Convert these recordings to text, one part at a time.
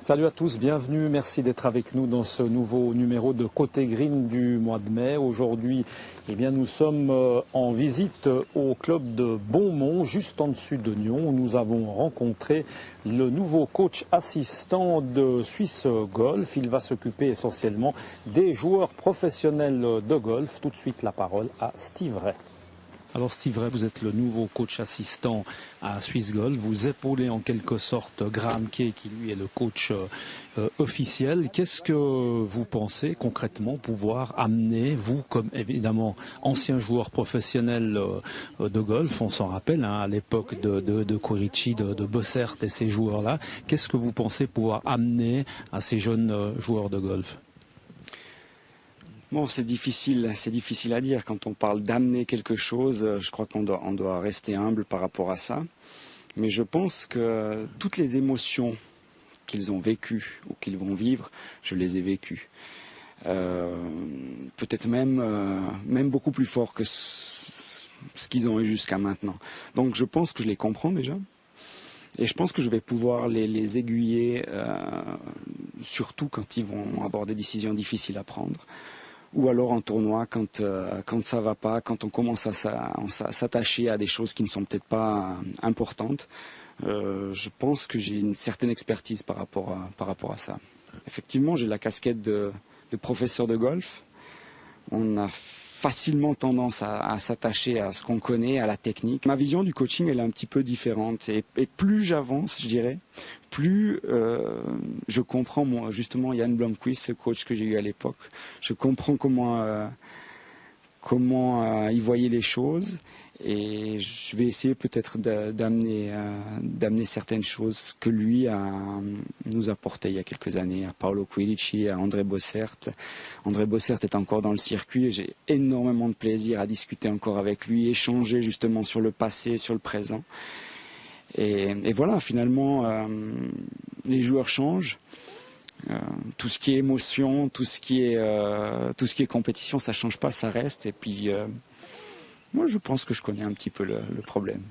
Salut à tous, bienvenue, merci d'être avec nous dans ce nouveau numéro de Côté Green du mois de mai. Aujourd'hui, nous sommes en visite au club de Beaumont, juste en dessus de Nyon, où nous avons rencontré le nouveau coach assistant de Swiss Golf. Il va s'occuper essentiellement des joueurs professionnels de golf. Tout de suite la parole à Steve Ray. Alors Steve Ray, vous êtes le nouveau coach assistant à Swiss Golf. Vous épaulez en quelque sorte Graham Kay, qui lui est le coach officiel. Qu'est-ce que vous pensez concrètement pouvoir amener, vous comme évidemment ancien joueur professionnel de golf, on s'en rappelle à l'époque de Quirici, de Bossert et ces joueurs-là. Qu'est-ce que vous pensez pouvoir amener à ces jeunes joueurs de golf ? Bon, c'est difficile à dire. Quand on parle d'amener quelque chose, je crois qu'on doit rester humble par rapport à ça. Mais je pense que toutes les émotions qu'ils ont vécues ou qu'ils vont vivre, je les ai vécues. Peut-être même beaucoup plus fort que ce qu'ils ont eu jusqu'à maintenant. Donc je pense que je les comprends déjà. Et je pense que je vais pouvoir les aiguiller, surtout quand ils vont avoir des décisions difficiles à prendre. Ou alors en tournoi, quand ça va pas, quand on commence à s'attacher à des choses qui ne sont peut-être pas importantes, je pense que j'ai une certaine expertise par rapport à ça. Effectivement, j'ai la casquette de professeur de golf. On a facilement tendance à s'attacher à ce qu'on connaît, à la technique. Ma vision du coaching, elle est un petit peu différente. Et plus j'avance, je dirais, plus je comprends justement Jan Blomqvist, ce coach que j'ai eu à l'époque. Je comprends comment il voyait les choses. Et je vais essayer peut-être d'amener certaines choses que lui nous a apportées il y a quelques années, à Paolo Quirici, à André Bossert. André Bossert est encore dans le circuit et j'ai énormément de plaisir à discuter encore avec lui, échanger justement sur le passé, sur le présent. Et voilà, finalement, les joueurs changent. Tout ce qui est émotion, tout ce qui est compétition, ça change pas, ça reste. Et puis moi, je pense que je connais un petit peu le problème.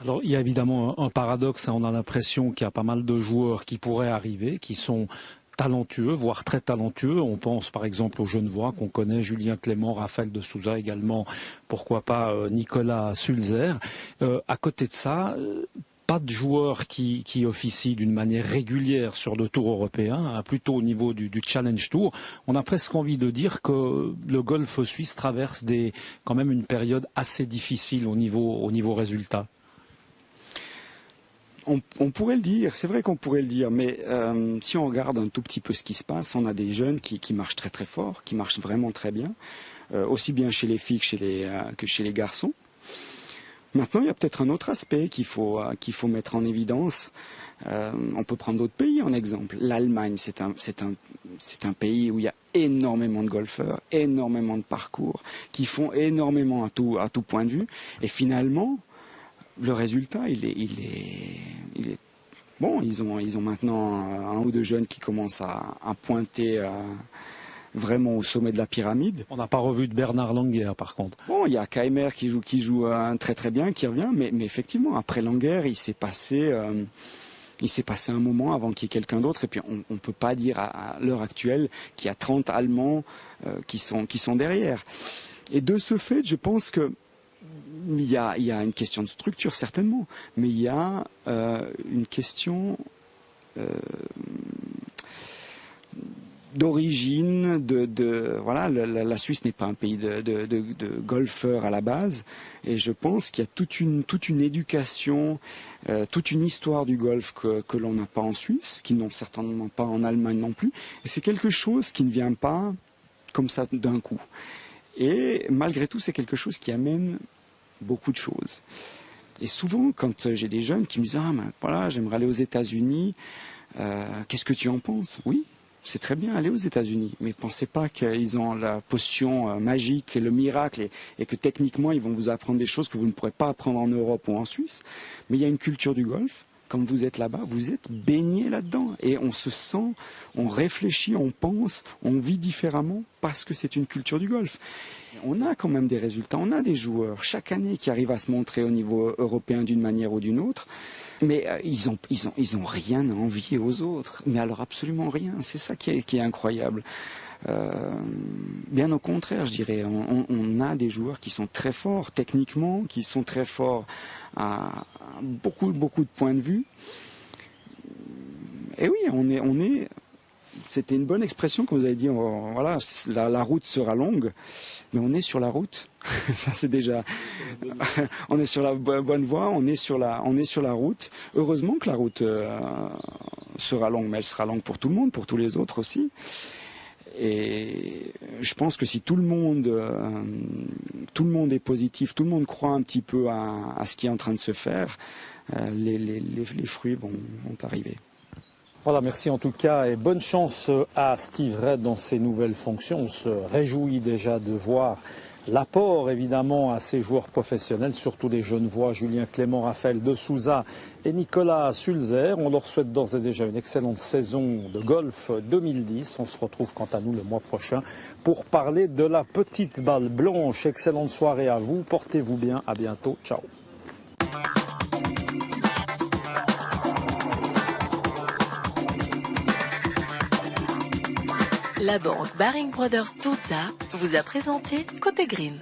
Alors, il y a évidemment un paradoxe. On a l'impression qu'il y a pas mal de joueurs qui pourraient arriver, qui sont talentueux, voire très talentueux. On pense par exemple aux Genevois qu'on connaît, Julien Clément, Raphaël de Souza également, pourquoi pas Nicolas Sulzer. À côté de ça, pas de joueurs qui officient d'une manière régulière sur le Tour européen, plutôt au niveau du Challenge Tour. On a presque envie de dire que le golf suisse traverse quand même une période assez difficile au niveau résultat. On pourrait le dire, c'est vrai qu'on pourrait le dire, mais si on regarde un tout petit peu ce qui se passe, on a des jeunes qui marchent très très fort, qui marchent vraiment très bien, aussi bien chez les filles que chez les garçons. Maintenant, il y a peut-être un autre aspect qu'il faut mettre en évidence. On peut prendre d'autres pays en exemple. L'Allemagne, c'est un pays où il y a énormément de golfeurs, énormément de parcours, qui font énormément à tout point de vue. Et finalement, le résultat, il est bon. Ils ont maintenant un ou deux jeunes qui commencent à pointer vraiment au sommet de la pyramide. On n'a pas revu de Bernard Langer par contre. Bon, il y a Keimer qui joue très très bien, qui revient, mais effectivement, après Langer, il s'est passé un moment avant qu'il y ait quelqu'un d'autre, et puis on ne peut pas dire à l'heure actuelle qu'il y a 30 Allemands qui sont derrière. Et de ce fait, je pense que il y a une question de structure certainement, mais il y a une question d'origine, voilà, la Suisse n'est pas un pays de golfeurs à la base, et je pense qu'il y a toute une éducation, toute une histoire du golf que l'on n'a pas en Suisse, qui n'ont certainement pas en Allemagne non plus, et c'est quelque chose qui ne vient pas comme ça d'un coup. Et malgré tout, c'est quelque chose qui amène beaucoup de choses. Et souvent, quand j'ai des jeunes qui me disent « Ah, ben voilà, j'aimerais aller aux États-Unis, qu'est-ce que tu en penses ?» Oui, c'est très bien, aller aux États-Unis, mais ne pensez pas qu'ils ont la potion magique et le miracle et que techniquement, ils vont vous apprendre des choses que vous ne pourrez pas apprendre en Europe ou en Suisse. Mais il y a une culture du golf. Quand vous êtes là-bas, vous êtes baigné là-dedans. Et on se sent, on réfléchit, on pense, on vit différemment parce que c'est une culture du golf. On a quand même des résultats, on a des joueurs chaque année qui arrivent à se montrer au niveau européen d'une manière ou d'une autre. Mais ils ont rien à envier aux autres. Mais alors absolument rien. C'est ça qui est incroyable. Bien au contraire, je dirais, on a des joueurs qui sont très forts techniquement, qui sont très forts à beaucoup de points de vue. Et oui, c'était une bonne expression que vous avez dit. Voilà, la route sera longue, mais on est sur la route. Ça c'est déjà. On est sur la bonne voie. On est sur la route. Heureusement que la route sera longue, mais elle sera longue pour tout le monde, pour tous les autres aussi. Et je pense que si tout le monde est positif, tout le monde croit un petit peu à ce qui est en train de se faire, les fruits vont arriver. Voilà, merci en tout cas et bonne chance à Steve Red dans ses nouvelles fonctions. On se réjouit déjà de voir l'apport évidemment à ces joueurs professionnels, surtout les jeunes voix, Julien Clément, Raphaël de Souza et Nicolas Sulzer. On leur souhaite d'ores et déjà une excellente saison de golf 2010. On se retrouve quant à nous le mois prochain pour parler de la petite balle blanche. Excellente soirée à vous, portez-vous bien, à bientôt, ciao. La banque Baring Brothers Tulsa vous a présenté Côté Green.